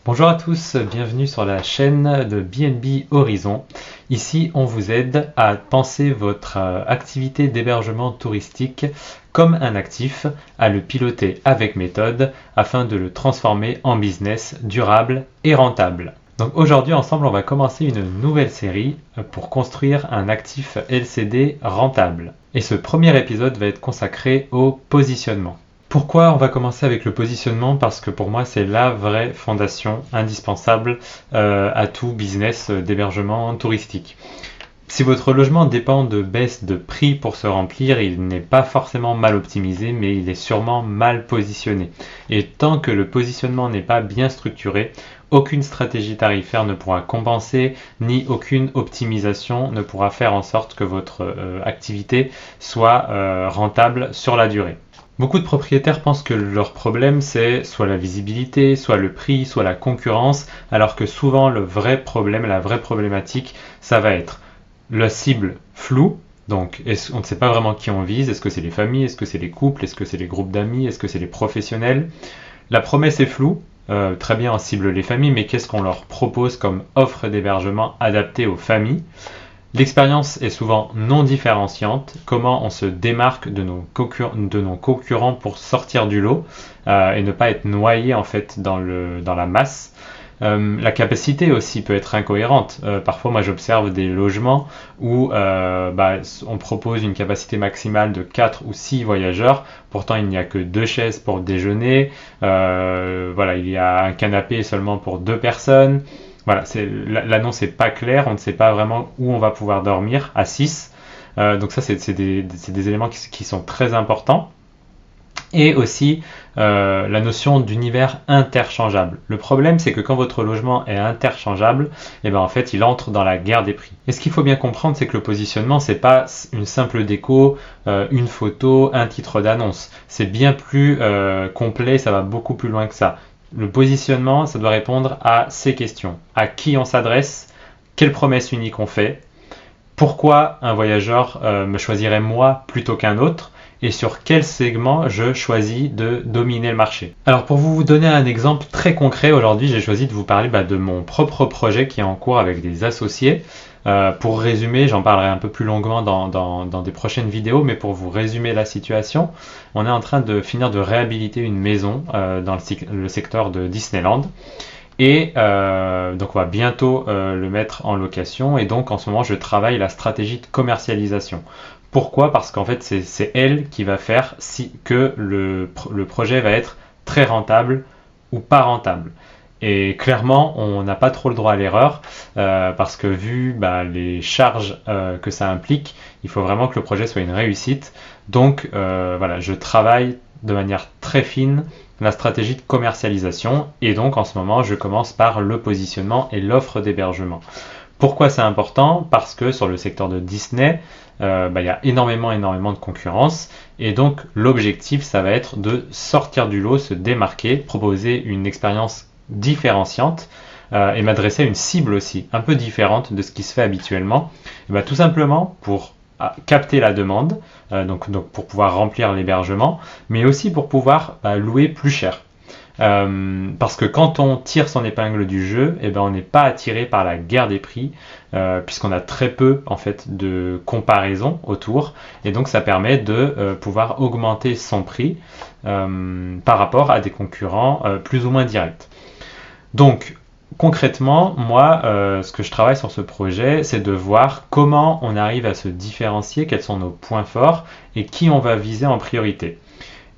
Bonjour à tous, bienvenue sur la chaîne de BNB Horizon. Ici, on vous aide à penser votre activité d'hébergement touristique comme un actif, à le piloter avec méthode afin de le transformer en business durable et rentable. Donc aujourd'hui, ensemble, on va commencer une nouvelle série pour construire un actif LCD rentable. Et ce premier épisode va être consacré au positionnement. Pourquoi on va commencer avec le positionnement? Parce que pour moi, c'est la vraie fondation indispensable à tout business d'hébergement touristique. Si votre logement dépend de baisse de prix pour se remplir, il n'est pas forcément mal optimisé, mais il est sûrement mal positionné. Et tant que le positionnement n'est pas bien structuré, aucune stratégie tarifaire ne pourra compenser, ni aucune optimisation ne pourra faire en sorte que votre activité soit rentable sur la durée. Beaucoup de propriétaires pensent que leur problème c'est soit la visibilité, soit le prix, soit la concurrence, alors que souvent le vrai problème, la vraie problématique, ça va être la cible floue, donc on ne sait pas vraiment qui on vise, est-ce que c'est les familles, est-ce que c'est les couples, est-ce que c'est les groupes d'amis, est-ce que c'est les professionnels. La promesse est floue, très bien on cible les familles, mais qu'est-ce qu'on leur propose comme offre d'hébergement adaptée aux familles? L'expérience est souvent non différenciante. Comment on se démarque de nos concurrents pour sortir du lot et ne pas être noyé en fait dans la masse. La capacité aussi peut être incohérente. Parfois, moi, j'observe des logements où on propose une capacité maximale de 4 ou 6 voyageurs. Pourtant, il n'y a que 2 chaises pour déjeuner. Il y a un canapé seulement pour 2 personnes. Voilà, l'annonce n'est pas claire, on ne sait pas vraiment où on va pouvoir dormir à 6. Donc ça, c'est des éléments qui sont très importants. Et aussi la notion d'univers interchangeable. Le problème, c'est que quand votre logement est interchangeable, en fait, il entre dans la guerre des prix. Et ce qu'il faut bien comprendre, c'est que le positionnement, c'est pas une simple déco, une photo, un titre d'annonce. C'est bien plus complet, ça va beaucoup plus loin que ça. Le positionnement, ça doit répondre à ces questions. À qui on s'adresse? Quelle promesse unique on fait? Pourquoi un voyageur me choisirait moi plutôt qu'un autre? Et sur quel segment je choisis de dominer le marché? Alors pour vous donner un exemple très concret, aujourd'hui j'ai choisi de vous parler de mon propre projet qui est en cours avec des associés. Pour résumer, j'en parlerai un peu plus longuement dans des prochaines vidéos, mais pour vous résumer la situation, on est en train de finir de réhabiliter une maison dans le secteur de Disneyland. Et donc on va bientôt le mettre en location, et donc en ce moment je travaille la stratégie de commercialisation. Pourquoi? Parce qu'en fait c'est elle qui va faire que le projet va être très rentable ou pas rentable. Et clairement, on n'a pas trop le droit à l'erreur parce que vu les charges que ça implique, il faut vraiment que le projet soit une réussite. Donc je travaille de manière très fine la stratégie de commercialisation et donc en ce moment, je commence par le positionnement et l'offre d'hébergement. Pourquoi c'est important? Parce que sur le secteur de Disney, il y a énormément de concurrence et donc l'objectif, ça va être de sortir du lot, se démarquer, proposer une expérience différenciante et m'adresser à une cible aussi un peu différente de ce qui se fait habituellement, tout simplement pour capter la demande, donc pour pouvoir remplir l'hébergement, mais aussi pour pouvoir louer plus cher. Parce que quand on tire son épingle du jeu, on n'est pas attiré par la guerre des prix, puisqu'on a très peu en fait de comparaison autour, et donc ça permet de pouvoir augmenter son prix par rapport à des concurrents plus ou moins directs. Donc concrètement, moi, ce que je travaille sur ce projet, c'est de voir comment on arrive à se différencier, quels sont nos points forts et qui on va viser en priorité.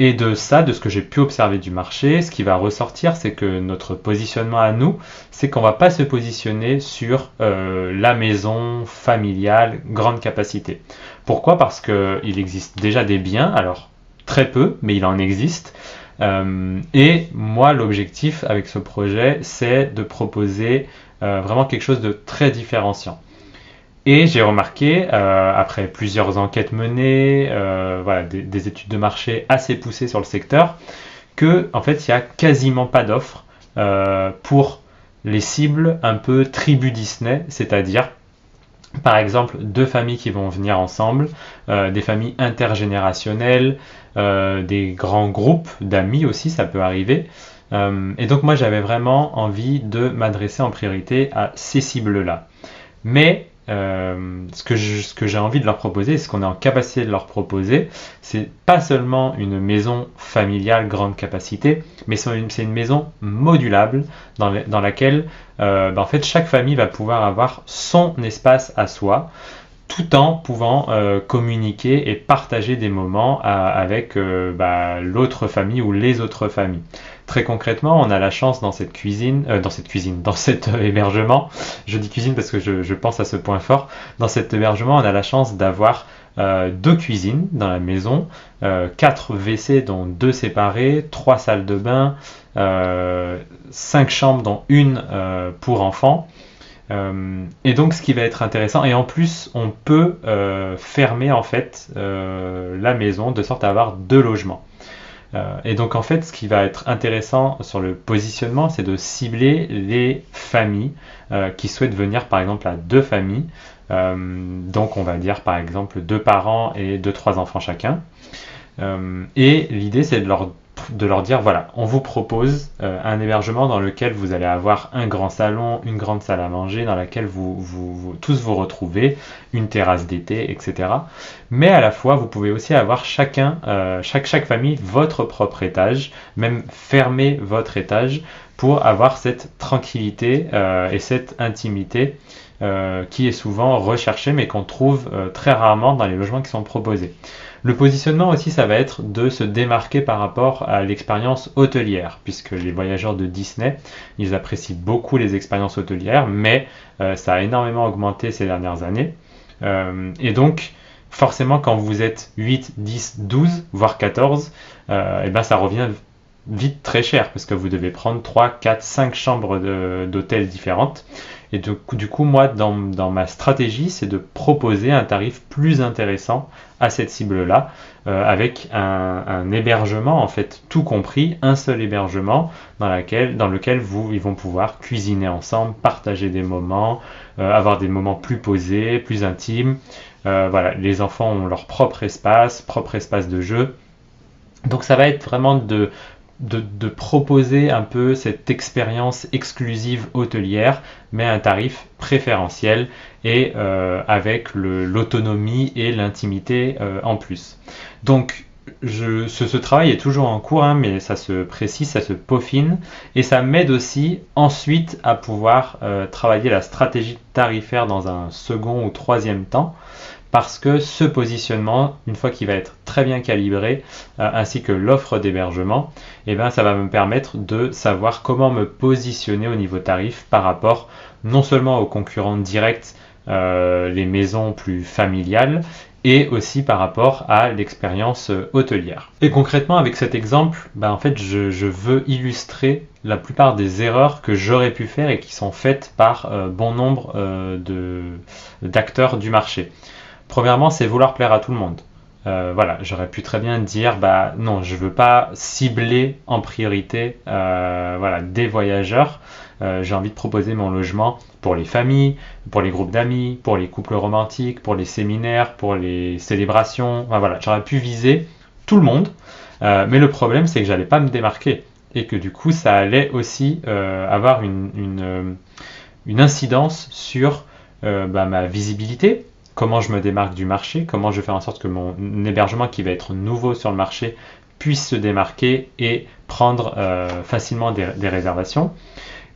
Et de ce que j'ai pu observer du marché, ce qui va ressortir, c'est que notre positionnement à nous, c'est qu'on ne va pas se positionner sur la maison familiale, grande capacité. Pourquoi? Parce qu'il existe déjà des biens, alors très peu, mais il en existe. Et moi, l'objectif avec ce projet, c'est de proposer vraiment quelque chose de très différenciant. Et j'ai remarqué, après plusieurs enquêtes menées, des études de marché assez poussées sur le secteur, que en fait, il n'y a quasiment pas d'offres pour les cibles un peu tribu Disney, c'est-à-dire par exemple 2 familles qui vont venir ensemble, des familles intergénérationnelles, des grands groupes d'amis aussi, ça peut arriver. Et donc moi j'avais vraiment envie de m'adresser en priorité à ces cibles-là. Mais ce que j'ai envie de leur proposer, ce qu'on est en capacité de leur proposer, c'est pas seulement une maison familiale grande capacité, mais c'est une maison modulable dans laquelle en fait chaque famille va pouvoir avoir son espace à soi, tout en pouvant communiquer et partager des moments avec l'autre famille ou les autres familles. Très concrètement, on a la chance dans cette dans cet hébergement, je dis cuisine parce que je pense à ce point fort, dans cet hébergement, on a la chance d'avoir deux cuisines dans la maison, 4 WC dont 2 séparés, 3 salles de bain, 5 chambres dont une pour enfants. Et donc ce qui va être intéressant, et en plus on peut fermer en fait la maison de sorte à avoir 2 logements. Et donc en fait ce qui va être intéressant sur le positionnement, c'est de cibler les familles qui souhaitent venir par exemple à 2 familles. Donc on va dire par exemple 2 parents et 2-3 enfants chacun. Et l'idée c'est de leur dire voilà, on vous propose un hébergement dans lequel vous allez avoir un grand salon, une grande salle à manger, dans laquelle vous tous vous retrouvez, une terrasse d'été, etc. Mais à la fois, vous pouvez aussi avoir chaque famille votre propre étage, même fermer votre étage pour avoir cette tranquillité et cette intimité qui est souvent recherchée mais qu'on trouve très rarement dans les logements qui sont proposés. Le positionnement aussi, ça va être de se démarquer par rapport à l'expérience hôtelière, puisque les voyageurs de Disney, ils apprécient beaucoup les expériences hôtelières, mais ça a énormément augmenté ces dernières années. Et donc, forcément, quand vous êtes 8, 10, 12, voire 14, et ben ça revient vite très cher, parce que vous devez prendre 3, 4, 5 chambres d'hôtel différentes. Et du coup, moi, dans ma stratégie, c'est de proposer un tarif plus intéressant à cette cible-là, avec un hébergement, en fait, tout compris, un seul hébergement dans lequel ils vont pouvoir cuisiner ensemble, partager des moments, avoir des moments plus posés, plus intimes. Voilà, les enfants ont leur propre espace de jeu. Donc ça va être vraiment de proposer un peu cette expérience exclusive hôtelière, mais à un tarif préférentiel et avec l'autonomie et l'intimité en plus. Donc ce travail est toujours en cours, hein, mais ça se précise, ça se peaufine, et ça m'aide aussi ensuite à pouvoir travailler la stratégie tarifaire dans un second ou troisième temps, parce que ce positionnement, une fois qu'il va être très bien calibré, ainsi que l'offre d'hébergement, eh ben, ça va me permettre de savoir comment me positionner au niveau tarif par rapport non seulement aux concurrents directs, les maisons plus familiales, et aussi par rapport à l'expérience hôtelière. Et concrètement, avec cet exemple, en fait, je veux illustrer la plupart des erreurs que j'aurais pu faire et qui sont faites par bon nombre d'acteurs du marché. Premièrement, c'est vouloir plaire à tout le monde. Voilà, j'aurais pu très bien dire, non, je veux pas cibler en priorité des voyageurs. J'ai envie de proposer mon logement pour les familles, pour les groupes d'amis, pour les couples romantiques, pour les séminaires, pour les célébrations. Voilà, j'aurais pu viser tout le monde, mais le problème c'est que j'allais pas me démarquer et que du coup ça allait aussi avoir une incidence sur ma visibilité. Comment je me démarque du marché, comment je fais en sorte que mon hébergement qui va être nouveau sur le marché puisse se démarquer et prendre facilement des réservations.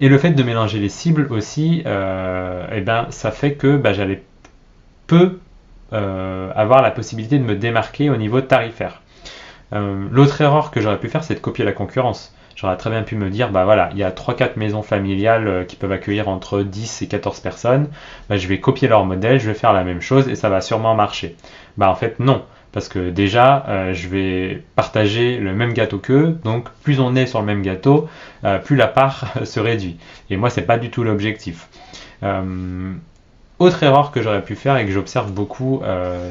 Et le fait de mélanger les cibles aussi, ça fait que j'allais peu avoir la possibilité de me démarquer au niveau tarifaire. L'autre erreur que j'aurais pu faire, c'est de copier la concurrence. J'aurais très bien pu me dire, il y a 3-4 maisons familiales qui peuvent accueillir entre 10 et 14 personnes, je vais copier leur modèle, je vais faire la même chose et ça va sûrement marcher. En fait non, parce que déjà je vais partager le même gâteau qu'eux, donc plus on est sur le même gâteau, plus la part se réduit. Et moi c'est pas du tout l'objectif. Autre erreur que j'aurais pu faire et que j'observe beaucoup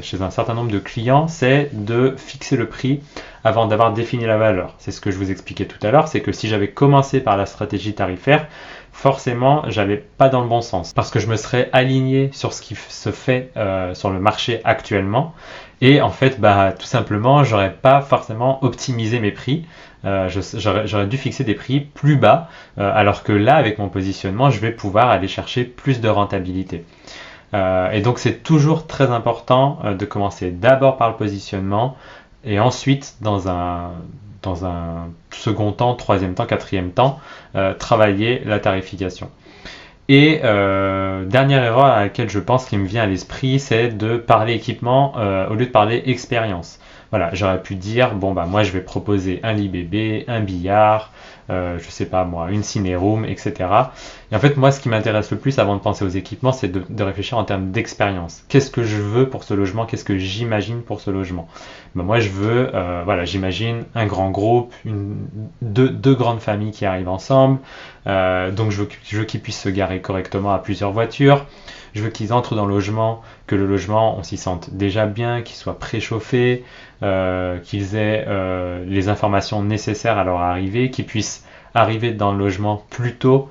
chez un certain nombre de clients, c'est de fixer le prix avant d'avoir défini la valeur. C'est ce que je vous expliquais tout à l'heure, c'est que si j'avais commencé par la stratégie tarifaire, forcément, j'allais pas dans le bon sens. Parce que je me serais aligné sur ce qui se fait sur le marché actuellement. Et en fait, tout simplement, j'aurais pas forcément optimisé mes prix. J'aurais dû fixer des prix plus bas, alors que là, avec mon positionnement, je vais pouvoir aller chercher plus de rentabilité. Et donc c'est toujours très important de commencer d'abord par le positionnement et ensuite dans un second temps, troisième temps, quatrième temps, travailler la tarification. Et dernière erreur à laquelle je pense qui me vient à l'esprit, c'est de parler équipement au lieu de parler expérience. Voilà, j'aurais pu dire, bon bah moi je vais proposer un lit bébé, un billard, je sais pas moi, une ciné-room, etc. Et en fait moi ce qui m'intéresse le plus avant de penser aux équipements, c'est de réfléchir en termes d'expérience. Qu'est-ce que je veux pour ce logement? Qu'est-ce que j'imagine pour ce logement? Ben, moi je veux, voilà, j'imagine un grand groupe, deux grandes familles qui arrivent ensemble, donc je veux qu'ils puissent se garer correctement à plusieurs voitures. Je veux qu'ils entrent dans le logement, que le logement, on s'y sente déjà bien, qu'il soit préchauffé, qu'ils aient les informations nécessaires à leur arrivée, qu'ils puissent arriver dans le logement plus tôt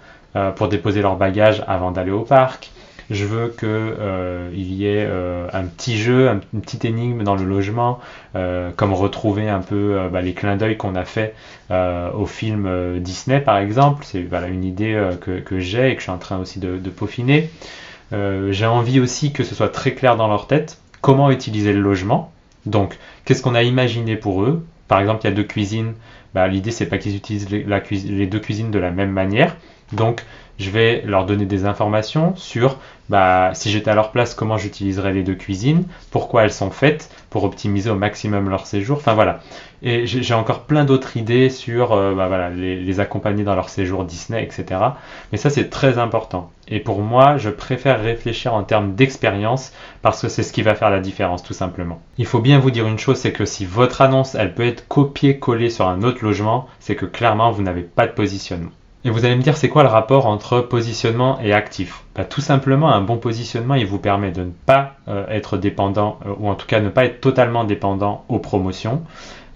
pour déposer leurs bagages avant d'aller au parc. Je veux qu'il y ait un petit jeu, une petite énigme dans le logement, comme retrouver un peu les clins d'œil qu'on a fait au film Disney par exemple. C'est voilà, une idée que j'ai et que je suis en train aussi de peaufiner. J'ai envie aussi que ce soit très clair dans leur tête comment utiliser le logement. Donc, qu'est-ce qu'on a imaginé pour eux? Par exemple, il y a deux cuisines. L'idée, c'est pas qu'ils utilisent les deux cuisines de la même manière. Donc, je vais leur donner des informations sur si j'étais à leur place, comment j'utiliserais les deux cuisines, pourquoi elles sont faites, pour optimiser au maximum leur séjour. Enfin voilà. Et j'ai encore plein d'autres idées sur les accompagner dans leur séjour Disney, etc. Mais ça, c'est très important. Et pour moi, je préfère réfléchir en termes d'expérience parce que c'est ce qui va faire la différence, tout simplement. Il faut bien vous dire une chose, c'est que si votre annonce, elle peut être copiée-collée sur un autre logement, c'est que clairement, vous n'avez pas de positionnement. Et vous allez me dire, c'est quoi le rapport entre positionnement et actif? Tout simplement, un bon positionnement, il vous permet de ne pas être dépendant, ou en tout cas ne pas être totalement dépendant aux promotions.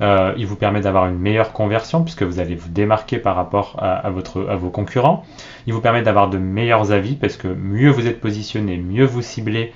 Il vous permet d'avoir une meilleure conversion puisque vous allez vous démarquer par rapport à vos concurrents. Il vous permet d'avoir de meilleurs avis parce que mieux vous êtes positionné, mieux vous ciblez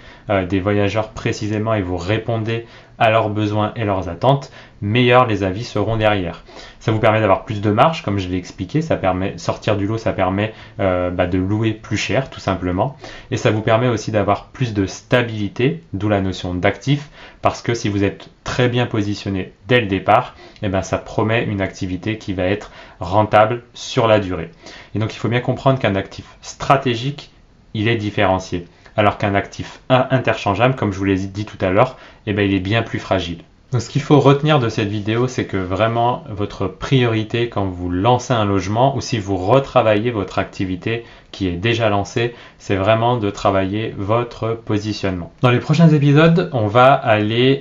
des voyageurs précisément et vous répondez à leurs besoins et leurs attentes, meilleurs les avis seront derrière. Ça vous permet d'avoir plus de marge, comme je l'ai expliqué, ça permet sortir du lot, ça permet de louer plus cher tout simplement, et ça vous permet aussi d'avoir plus de stabilité, d'où la notion d'actif, parce que si vous êtes très bien positionné dès le départ, ça promet une activité qui va être rentable sur la durée. Et donc il faut bien comprendre qu'un actif stratégique, il est différencié, alors qu'un actif interchangeable, comme je vous l'ai dit tout à l'heure, il est bien plus fragile. Donc ce qu'il faut retenir de cette vidéo, c'est que vraiment votre priorité quand vous lancez un logement ou si vous retravaillez votre activité qui est déjà lancée, c'est vraiment de travailler votre positionnement. Dans les prochains épisodes, on va aller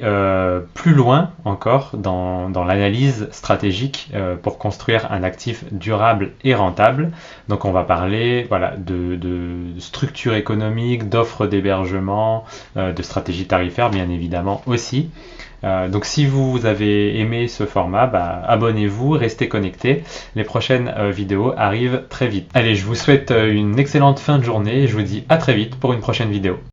plus loin encore dans l'analyse stratégique pour construire un actif durable et rentable. Donc on va parler de structure économique, d'offres d'hébergement, de stratégie tarifaire bien évidemment aussi. Donc si vous avez aimé ce format, abonnez-vous, restez connectés. Les prochaines vidéos arrivent très vite. Allez, je vous souhaite une excellente fin de journée et je vous dis à très vite pour une prochaine vidéo.